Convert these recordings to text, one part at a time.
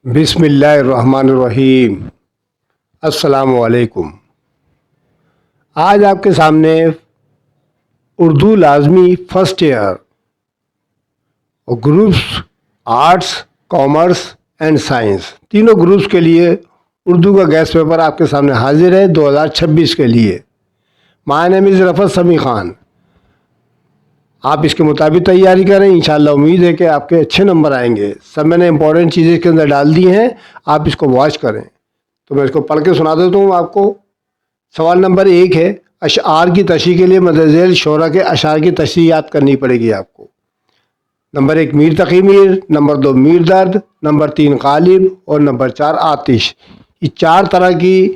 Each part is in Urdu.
بسم اللہ الرحمن الرحیم۔ السلام علیکم۔ آج آپ کے سامنے اردو لازمی فرسٹ ایئر اور groups arts, commerce and science تینوں گروپس کے لیے اردو کا گیسٹ پیپر آپ کے سامنے حاضر ہے 2026 کے لیے۔ مائی نیم از رفعت سمیع خان۔ آپ اس کے مطابق تیاری کریں، انشاءاللہ امید ہے کہ آپ کے اچھے نمبر آئیں گے۔ سب میں نے امپورٹنٹ چیزیں اس کے اندر ڈال دی ہیں، آپ اس کو واچ کریں۔ تو میں اس کو پڑھ کے سنا دیتا ہوں آپ کو۔ سوال نمبر 1 ہے، اشعار کی تشریح کے لیے مدر ذیل شعراء کے اشعار کی تشریح یاد کرنی پڑے گی آپ کو۔ نمبر 1 میر تقی میر، نمبر 2 میر درد، نمبر 3 غالب اور نمبر 4 آتش۔ یہ 4 طرح کی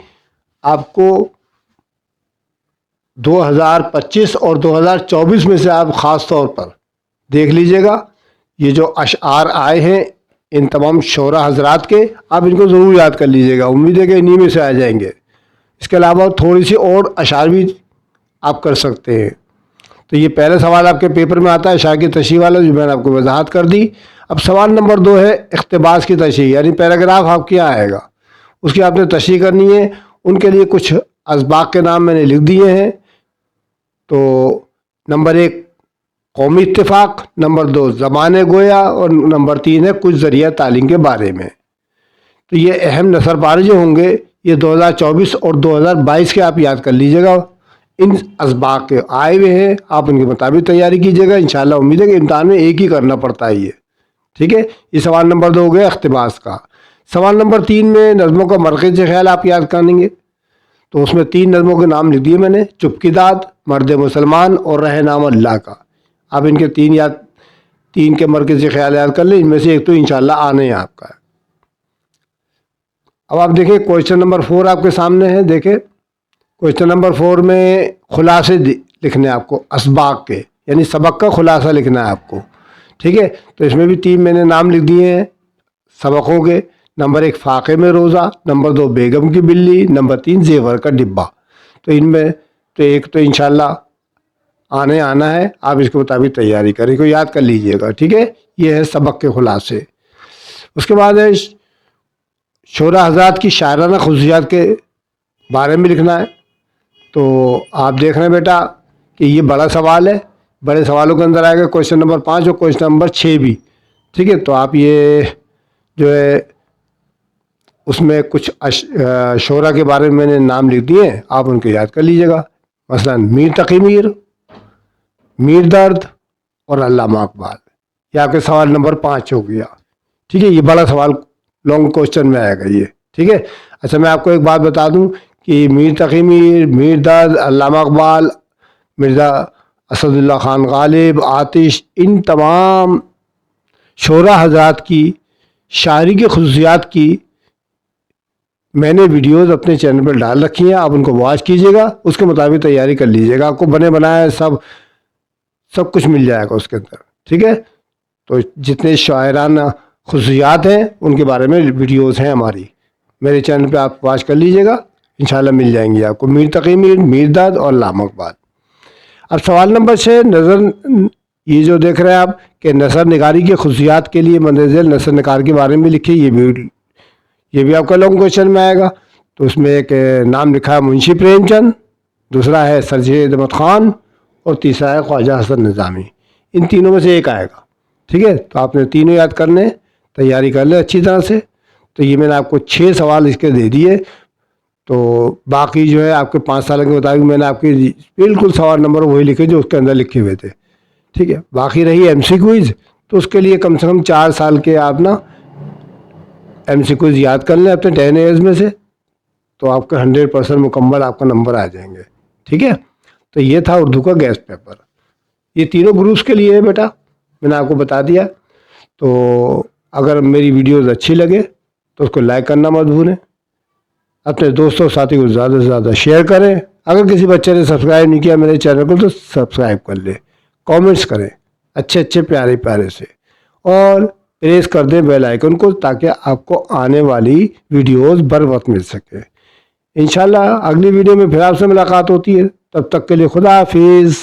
آپ کو 2025 اور 2024 میں سے آپ خاص طور پر دیکھ لیجئے گا۔ یہ جو اشعار آئے ہیں ان تمام شعراء حضرات کے، آپ ان کو ضرور یاد کر لیجئے گا۔ امید ہے کہ انہی میں سے آ جائیں گے۔ اس کے علاوہ تھوڑی سی اور اشعار بھی آپ کر سکتے ہیں۔ تو یہ پہلا سوال آپ کے پیپر میں آتا ہے اشعار کی تشریح والا، جو میں نے آپ کو وضاحت کر دی۔ اب سوال نمبر 2 ہے اقتباس کی تشریح، یعنی پیراگراف آپ کیا آئے گا، اس کی آپ نے تشریح کرنی ہے۔ ان کے لیے کچھ اسباق کے نام میں نے لکھ دیے ہیں۔ تو نمبر 1 قومی اتفاق، نمبر 2 زبان گویا اور نمبر 3 ہے کچھ ذریعہ تعلیم کے بارے میں۔ تو یہ اہم نثر پارے جو ہوں گے یہ 2024 اور 2022 کے آپ یاد کر لیجئے گا۔ ان اسباق کے آئے ہوئے ہیں، آپ ان کے مطابق تیاری کیجئے گا۔ انشاءاللہ امید ہے کہ امتحان میں ایک ہی کرنا پڑتا ہے یہ، ٹھیک ہے۔ یہ سوال نمبر 2 ہو گیا اقتباس کا۔ سوال نمبر 3 میں نظموں کا مرکز خیال آپ یاد کریں گے۔ تو اس میں 3 نظموں کے نام لکھ دیے میں نے، چپ کی داد، مرد مسلمان اور رہ نام اللہ کا۔ آپ ان کے 3 کے مرکز خیال یاد کر لیں، ان میں سے ایک تو انشاءاللہ آنے ہیں آپ کا۔ اب آپ دیکھیں کوئسچن نمبر 4 آپ کے سامنے ہے۔ دیکھیں کوئسچن نمبر 4 میں خلاصے لکھنے ہیں آپ کو اسباق کے، یعنی سبق کا خلاصہ لکھنا ہے آپ کو، ٹھیک ہے۔ تو اس میں بھی 3 میں نے نام لکھ دیے ہیں سبقوں کے۔ نمبر 1 فاقے میں روزہ، نمبر 2 بیگم کی بلی، نمبر 3 زیور کا ڈبہ۔ تو ان میں تو ایک تو انشاءاللہ آنا ہے، آپ اس کے مطابق تیاری کریں، کو یاد کر لیجئے گا، ٹھیک ہے۔ یہ ہے سبق کے خلاصے۔ اس کے بعد ہے شعراء حضرات کی شاعرانہ خصوصیات کے بارے میں لکھنا ہے۔ تو آپ دیکھ رہے ہیں بیٹا کہ یہ بڑا سوال ہے، بڑے سوالوں کے اندر آئے گا کوئسچن نمبر 5 اور کوئسچن نمبر 6 بھی، ٹھیک ہے۔ تو آپ یہ جو ہے اس میں کچھ شعراء کے بارے میں نے نام لکھ دیے ہیں، آپ ان کو یاد کر لیجئے گا۔ مثلا میر تقی میر، میر درد اور علامہ اقبال۔ یہ آپ کے سوال نمبر 5 ہو گیا، ٹھیک ہے۔ یہ بڑا سوال لانگ کوسچن میں آئے گا یہ، ٹھیک ہے۔ اچھا میں آپ کو ایک بات بتا دوں کہ میر تقی میر، میر درد، علامہ اقبال، مرزا اسد اللہ خان غالب، آتش، ان تمام شعراء حضرات کی شاعری کی خصوصیات کی میں نے ویڈیوز اپنے چینل پر ڈال رکھی ہیں، آپ ان کو واچ کیجئے گا، اس کے مطابق تیاری کر لیجئے گا۔ آپ کو بنے بنائے سب کچھ مل جائے گا اس کے اندر، ٹھیک ہے۔ تو جتنے شاعرانہ خصوصیات ہیں ان کے بارے میں ویڈیوز ہیں ہماری، میرے چینل پہ آپ واچ کر لیجئے گا، انشاءاللہ مل جائیں گی آپ کو میر تقی میر، میر درد اور علامہ اقبال۔ اب سوال نمبر 6 نظر، یہ جو دیکھ رہے ہیں آپ کہ نثر نگاری کی خصوصیات کے لیے مندرجہ ذیل نثر نگار کے بارے میں لکھیے۔ یہ بھی آپ کا لانگ کوسچن میں آئے گا۔ تو اس میں ایک نام لکھا ہے منشی پریم چند، دوسرا ہے سر سید احمد خان اور تیسرا ہے خواجہ حسن نظامی۔ ان تینوں میں سے ایک آئے گا، ٹھیک ہے۔ تو آپ نے تینوں یاد کرنے، تیاری کر لیں اچھی طرح سے۔ تو یہ میں نے آپ کو 6 سوال اس کے دے دیے۔ تو باقی جو ہے آپ کے 5 سال کے مطابق میں نے آپ کے بالکل سوال نمبر وہی لکھے جو اس کے اندر لکھے ہوئے تھے، ٹھیک ہے۔ باقی رہی ایم سی کوئز، تو اس کے لیے کم سے کم 4 سال کے آپ نا ایم سی کوئز یاد کر لیں اپنے 10 ایئرز میں سے، تو آپ کا 100% مکمل آپ کا نمبر آ جائیں گے، ٹھیک ہے۔ تو یہ تھا اردو کا گیسٹ پیپر، یہ تینوں گروپس کے لیے ہے بیٹا، میں نے آپ کو بتا دیا۔ تو اگر میری ویڈیوز اچھی لگے تو اس کو لائک کرنا مت بھولیں، اپنے دوستوں ساتھی کو زیادہ سے زیادہ شیئر کریں۔ اگر کسی بچے نے سبسکرائب نہیں کیا میرے چینل کو تو سبسکرائب کر لیں، کامنٹس کریں اچھے پیارے سے، اور پریس کر دیں بیل آئیکن کو تاکہ آپ کو آنے والی ویڈیوز بر وقت مل سکے۔ انشاءاللہ اگلی ویڈیو میں پھر آپ سے ملاقات ہوتی ہے، تب تک کے لیے خدا حافظ۔